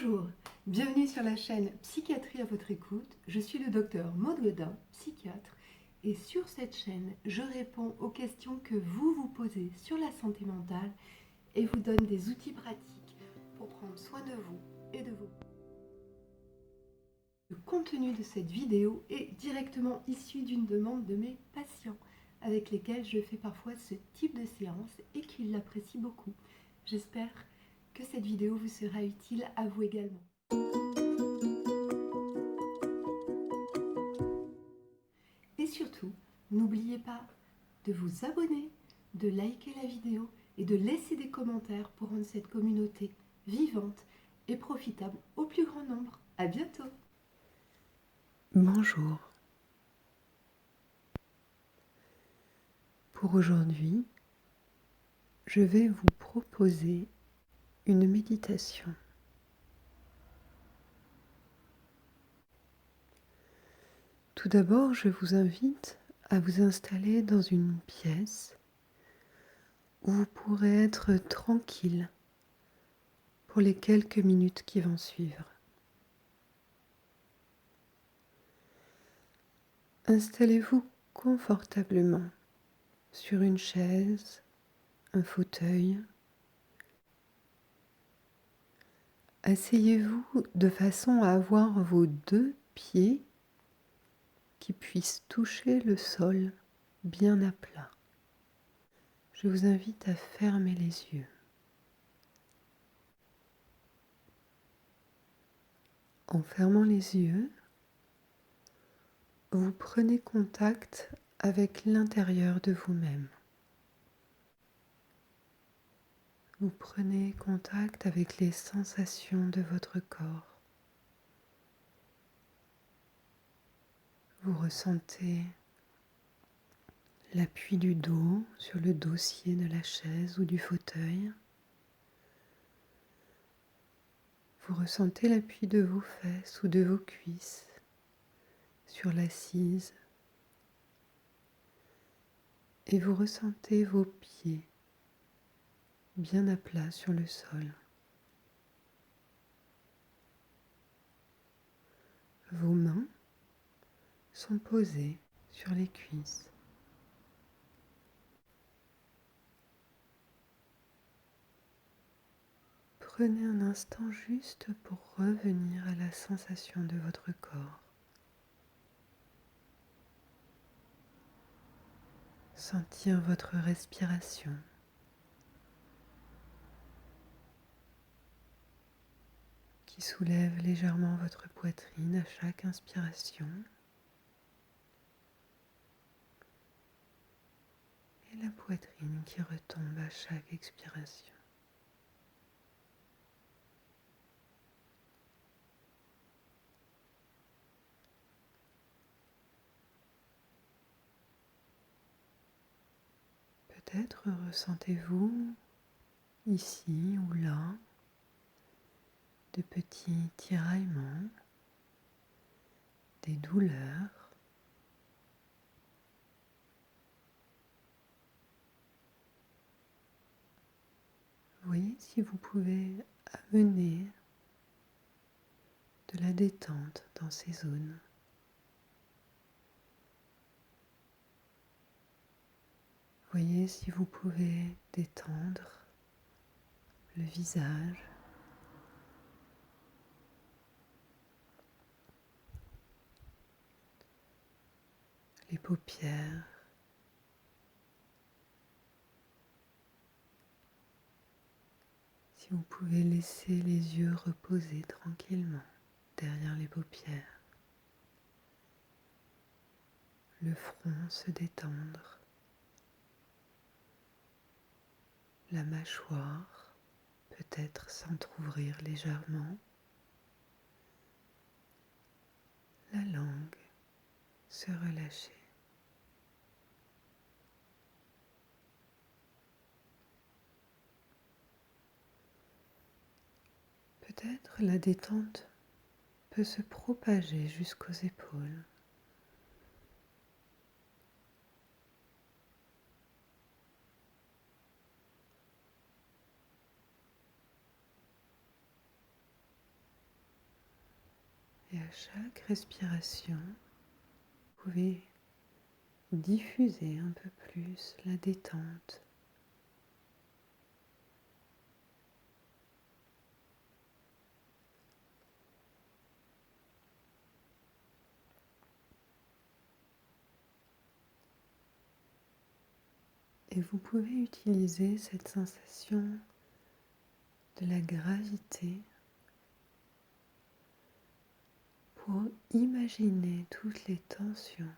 Bonjour, bienvenue sur la chaîne Psychiatrie à votre écoute. Je suis le docteur Maud Godin, psychiatre, et sur cette chaîne, je réponds aux questions que vous vous posez sur la santé mentale et vous donne des outils pratiques pour prendre soin de vous et de vos. Le contenu de cette vidéo est directement issu d'une demande de mes patients avec lesquels je fais parfois ce type de séance et qu'ils l'apprécient beaucoup. J'espère que cette vidéo vous sera utile à vous également. Et surtout, n'oubliez pas de vous abonner, de liker la vidéo et de laisser des commentaires pour rendre cette communauté vivante et profitable au plus grand nombre. À bientôt! Bonjour. Pour aujourd'hui, je vais vous proposer une méditation. Tout d'abord, je vous invite à vous installer dans une pièce où vous pourrez être tranquille pour les quelques minutes qui vont suivre. Installez-vous confortablement sur une chaise, un fauteuil. Asseyez-vous de façon à avoir vos deux pieds qui puissent toucher le sol bien à plat. Je vous invite à fermer les yeux. En fermant les yeux, vous prenez contact avec l'intérieur de vous-même. Vous prenez contact avec les sensations de votre corps. Vous ressentez l'appui du dos sur le dossier de la chaise ou du fauteuil. Vous ressentez l'appui de vos fesses ou de vos cuisses sur l'assise. Et vous ressentez vos pieds bien à plat sur le sol. Vos mains sont posées sur les cuisses. Prenez un instant juste pour revenir à la sensation de votre corps. Sentir votre respiration. Qui soulève légèrement votre poitrine à chaque inspiration. Et la poitrine qui retombe à chaque expiration. Peut-être ressentez-vous ici ou là de petits tiraillements, des douleurs. Voyez si vous pouvez amener de la détente dans ces zones. Voyez si vous pouvez détendre le visage, les paupières, si vous pouvez laisser les yeux reposer tranquillement derrière les paupières, le front se détendre, la mâchoire peut-être s'entrouvrir légèrement, la langue se relâcher. Peut-être la détente peut se propager jusqu'aux épaules. Et à chaque respiration, vous pouvez diffuser un peu plus la détente. Et vous pouvez utiliser cette sensation de la gravité pour imaginer toutes les tensions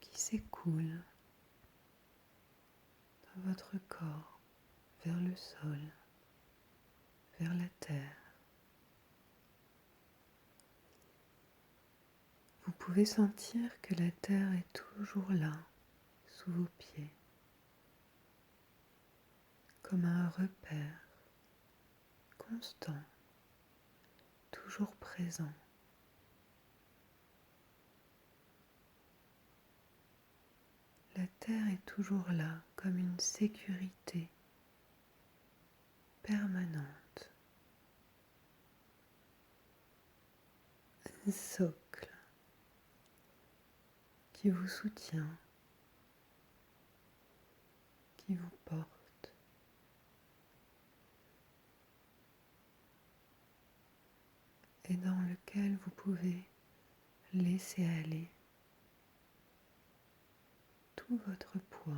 qui s'écoulent dans votre corps vers le sol, vers la terre. Vous pouvez sentir que la terre est toujours là, sous vos pieds, comme un repère constant, toujours présent. La terre est toujours là, comme une sécurité permanente, un socle qui vous soutient, qui vous porte. Et dans lequel vous pouvez laisser aller tout votre poids.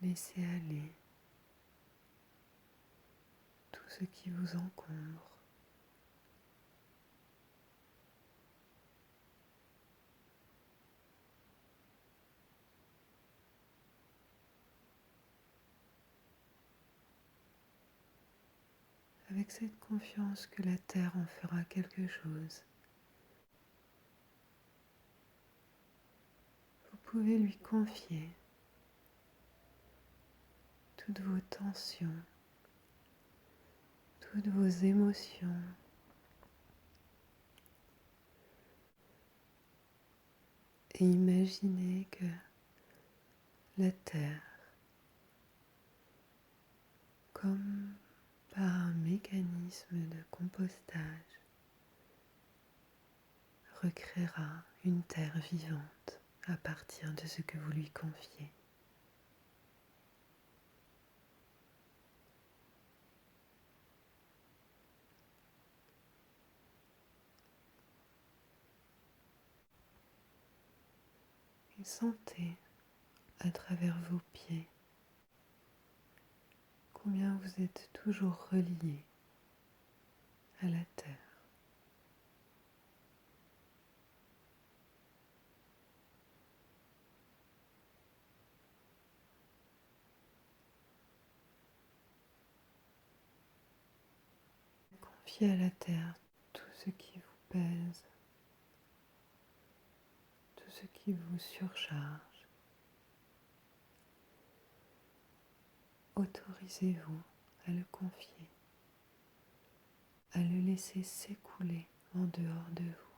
Laissez aller tout ce qui vous encombre. Avec cette confiance que la terre en fera quelque chose. Vous pouvez lui confier toutes vos tensions, toutes vos émotions, et imaginez que la terre, comme par un mécanisme de compostage, recréera une terre vivante à partir de ce que vous lui confiez. Et sentez à travers vos pieds combien vous êtes toujours relié à la terre. Confiez à la terre tout ce qui vous pèse, tout ce qui vous surcharge. Autorisez-vous à le confier, à le laisser s'écouler en dehors de vous.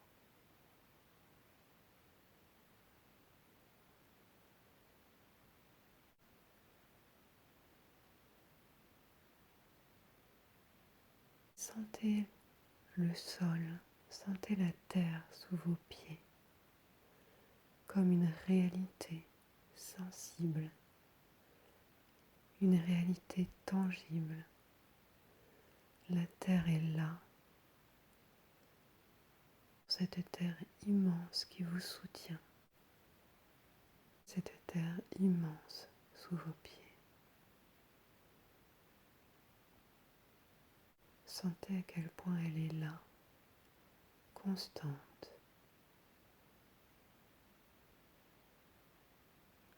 Sentez le sol, sentez la terre sous vos pieds comme une réalité sensible, une réalité tangible. La terre est là, cette terre immense qui vous soutient, cette terre immense sous vos pieds. Sentez à quel point elle est là, constante,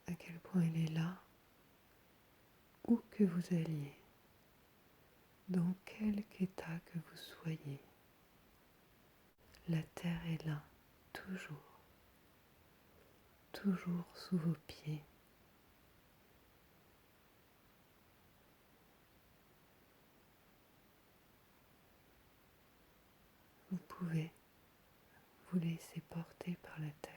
à quel point elle est là, où que vous alliez, dans quelque état que vous soyez. La terre est là, toujours, toujours sous vos pieds. Vous pouvez vous laisser porter par la terre.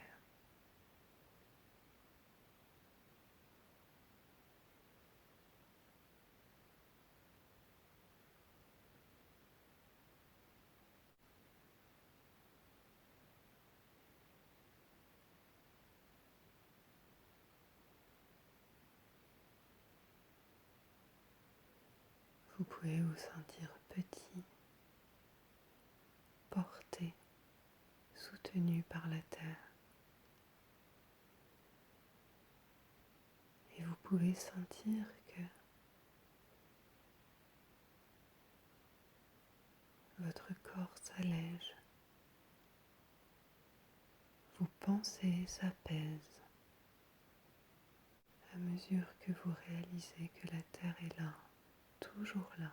pouvez vous sentir petit, porté, soutenu par la terre. Et vous pouvez sentir que votre corps s'allège, vos pensées s'apaisent à mesure que vous réalisez que la terre est là, toujours là.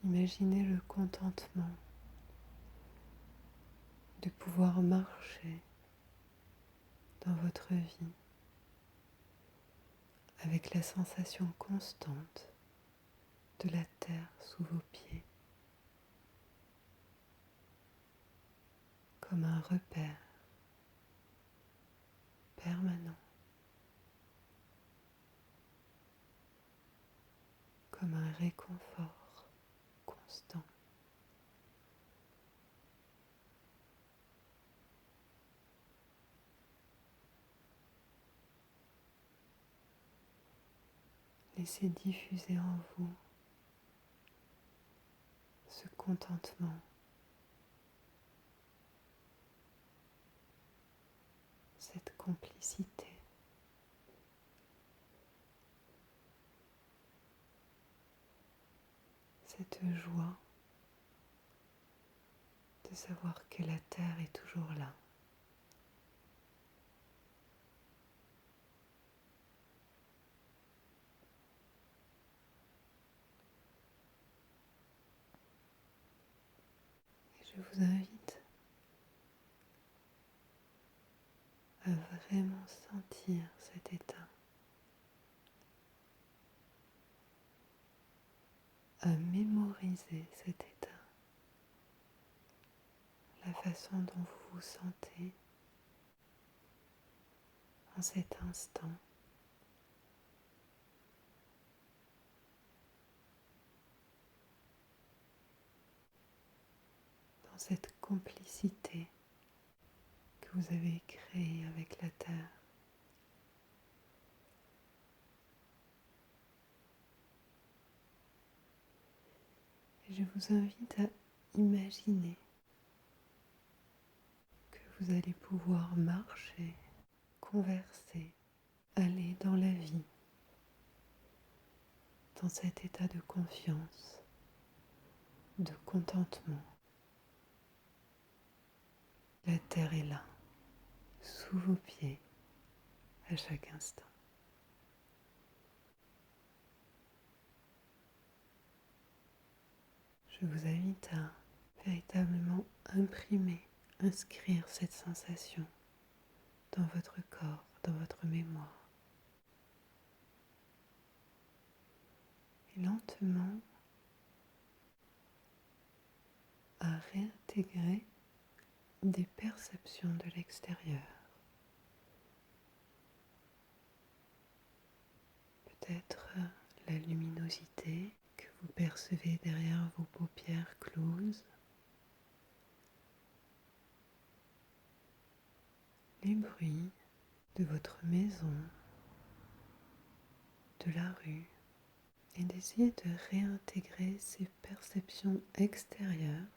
Imaginez le contentement de pouvoir marcher dans votre vie avec la sensation constante de la terre sous vos pieds, comme un repère permanent, comme un réconfort constant. Laissez diffuser en vous ce contentement, cette complicité, cette joie de savoir que la terre est toujours là. Et je vous invite à vraiment sentir cet état, à mémoriser cet état, la façon dont vous vous sentez en cet instant. Dans cette complicité que vous avez créée avec la terre. Et je vous invite à imaginer que vous allez pouvoir marcher, converser, aller dans la vie, dans cet état de confiance, de contentement. La terre est là, sous vos pieds, à chaque instant. Je vous invite à véritablement imprimer, inscrire cette sensation dans votre corps, dans votre mémoire. Et lentement, à réintégrer des perceptions de l'extérieur. Peut-être la luminosité que vous percevez derrière vos paupières closes, les bruits de votre maison, de la rue, et d'essayer de réintégrer ces perceptions extérieures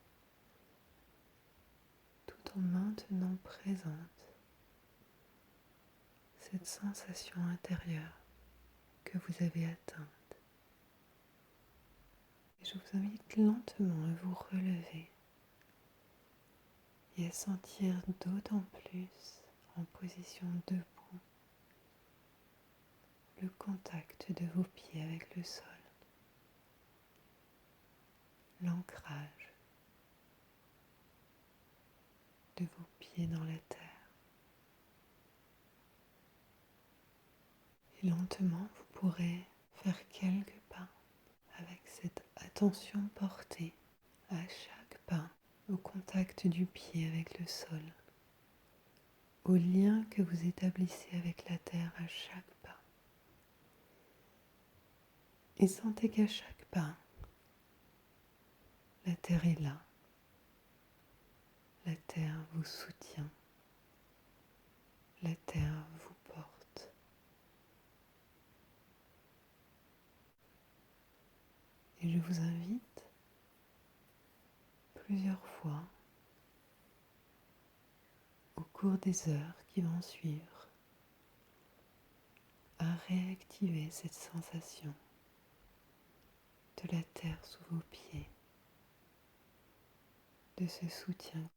tout en maintenant présente cette sensation intérieure que vous avez atteinte. Et je vous invite lentement à vous relever et à sentir d'autant plus en position debout le contact de vos pieds avec le sol, l'ancrage de vos pieds dans la terre. Et lentement, vous pourrez faire quelques pas avec cette attention portée à chaque pas, au contact du pied avec le sol, au lien que vous établissez avec la terre à chaque pas. Et sentez qu'à chaque pas, La terre est là. La terre vous soutient. La terre vous porte. Et je vous invite plusieurs fois au cours des heures qui vont suivre à réactiver cette sensation de la terre sous vos pieds, de ce soutien